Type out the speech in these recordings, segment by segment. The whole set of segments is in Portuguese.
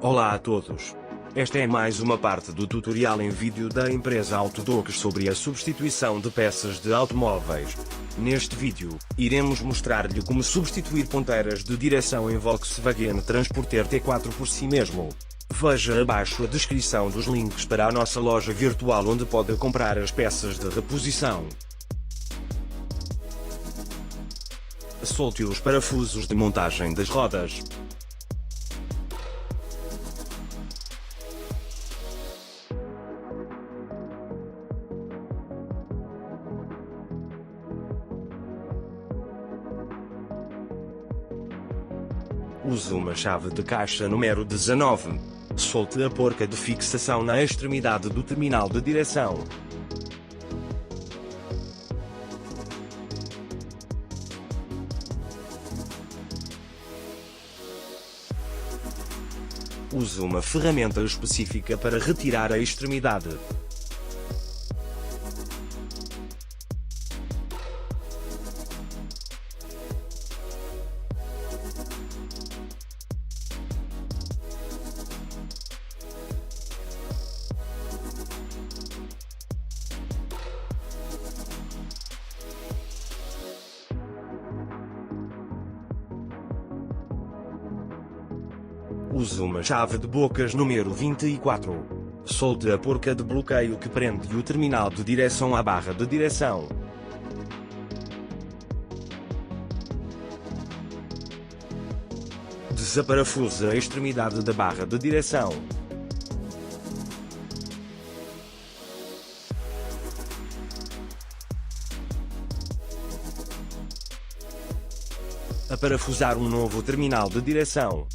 Olá a todos. Esta é mais uma parte do tutorial em vídeo da empresa Autodocs sobre a substituição de peças de automóveis. Neste vídeo, iremos mostrar-lhe como substituir ponteiras de direção em Volkswagen Transporter T4 por si mesmo. Veja abaixo a descrição dos links para a nossa loja virtual onde pode comprar as peças de reposição. Solte os parafusos de montagem das rodas. Use uma chave de caixa número 19. Solte a porca de fixação na extremidade do terminal de direção. Use uma ferramenta específica para retirar a extremidade. Use uma chave de bocas número 24. Solte a porca de bloqueio que prende o terminal de direção à barra de direção. Desaparafuse a extremidade da barra de direção. A parafusar um novo terminal de direção.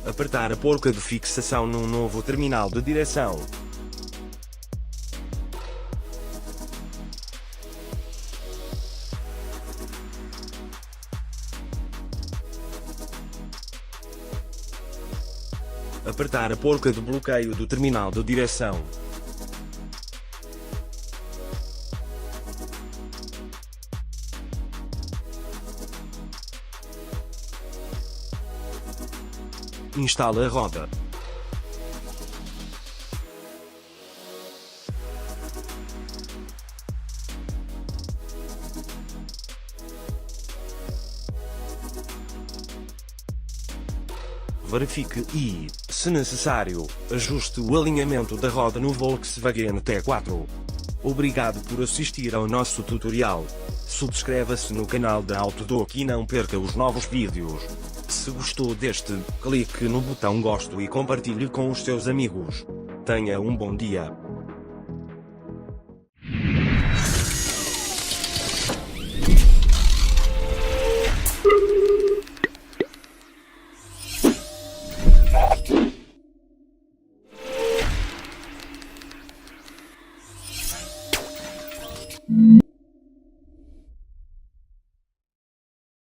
Apertar a porca de fixação num novo terminal de direção. Apertar a porca de bloqueio do terminal de direção. Instale a roda. Verifique e, se necessário, ajuste o alinhamento da roda no Volkswagen T4. Obrigado por assistir ao nosso tutorial. Subscreva-se no canal da Autodoc e não perca os novos vídeos. Se gostou deste, clique no botão gosto e compartilhe com os seus amigos. Tenha um bom dia.